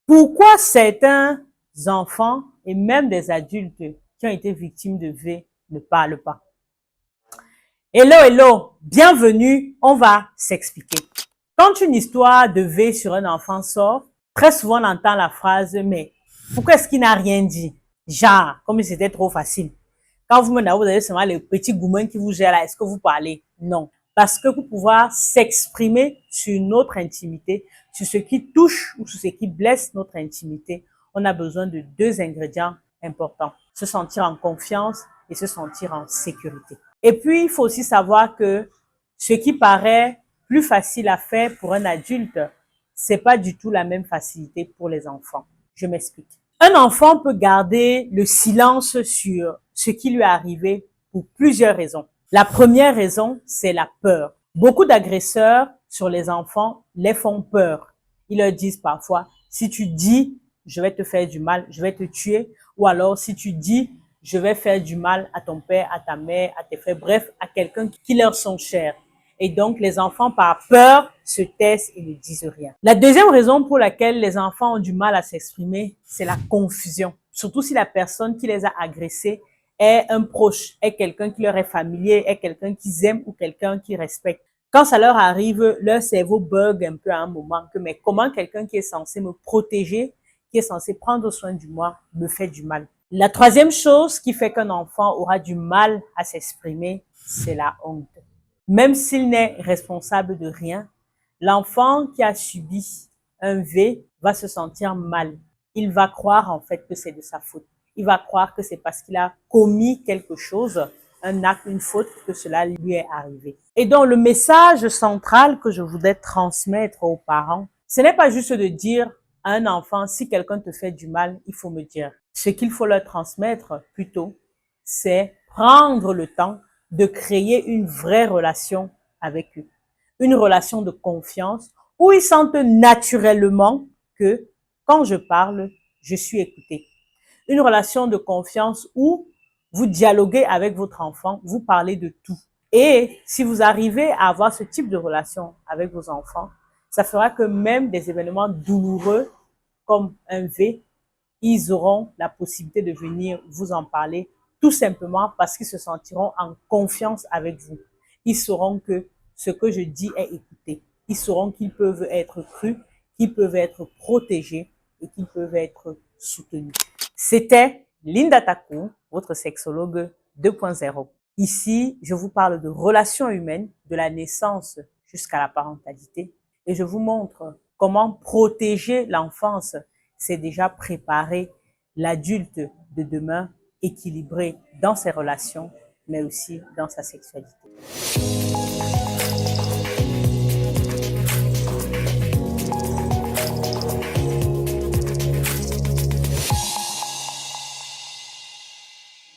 Pourquoi certains enfants et même des adultes qui ont été victimes de V ne parlent pas? Hello, hello, bienvenue, on va s'expliquer. Quand une histoire de V sur un enfant sort, très souvent on entend la phrase « mais pourquoi est-ce qu'il n'a rien dit ?» Genre, comme si c'était trop facile. Quand vous vous avez seulement les petits gourmands qui vous gèrent là, est-ce que vous parlez? Non. Parce que pour pouvoir s'exprimer sur notre intimité, sur ce qui touche ou sur ce qui blesse notre intimité, on a besoin de deux ingrédients importants. Se sentir en confiance et se sentir en sécurité. Et puis, il faut aussi savoir que ce qui paraît plus facile à faire pour un adulte, c'est pas du tout la même facilité pour les enfants. Je m'explique. Un enfant peut garder le silence sur ce qui lui est arrivé pour plusieurs raisons. La première raison, c'est la peur. Beaucoup d'agresseurs sur les enfants les font peur. Ils leur disent parfois, si tu dis, je vais te faire du mal, je vais te tuer, ou alors si tu dis, je vais faire du mal à ton père, à ta mère, à tes frères, bref, à quelqu'un qui leur sont chers. Et donc, les enfants, par peur, se taisent et ne disent rien. La deuxième raison pour laquelle les enfants ont du mal à s'exprimer, c'est la confusion. Surtout si la personne qui les a agressés est un proche, est quelqu'un qui leur est familier, est quelqu'un qu'ils aiment ou quelqu'un qu'ils respectent. Quand ça leur arrive, leur cerveau bug un peu à un moment que mais comment quelqu'un qui est censé me protéger, qui est censé prendre soin de moi, me fait du mal. La troisième chose qui fait qu'un enfant aura du mal à s'exprimer, c'est la honte. Même s'il n'est responsable de rien, l'enfant qui a subi un V va se sentir mal. Il va croire en fait que c'est de sa faute. Il va croire que c'est parce qu'il a commis quelque chose, un acte, une faute, que cela lui est arrivé. Et donc, le message central que je voudrais transmettre aux parents, ce n'est pas juste de dire à un enfant, si quelqu'un te fait du mal, il faut me dire. Ce qu'il faut leur transmettre plutôt, c'est prendre le temps de créer une vraie relation avec eux. Une relation de confiance où ils sentent naturellement que quand je parle, je suis écouté. Une relation de confiance où vous dialoguez avec votre enfant, vous parlez de tout. Et si vous arrivez à avoir ce type de relation avec vos enfants, ça fera que même des événements douloureux comme un V, ils auront la possibilité de venir vous en parler tout simplement parce qu'ils se sentiront en confiance avec vous. Ils sauront que ce que je dis est écouté. Ils sauront qu'ils peuvent être crus, qu'ils peuvent être protégés et qu'ils peuvent être soutenus. C'était Linda Takou, votre sexologue 2.0. Ici, je vous parle de relations humaines, de la naissance jusqu'à la parentalité, et je vous montre comment protéger l'enfance, c'est déjà préparer l'adulte de demain équilibré dans ses relations, mais aussi dans sa sexualité.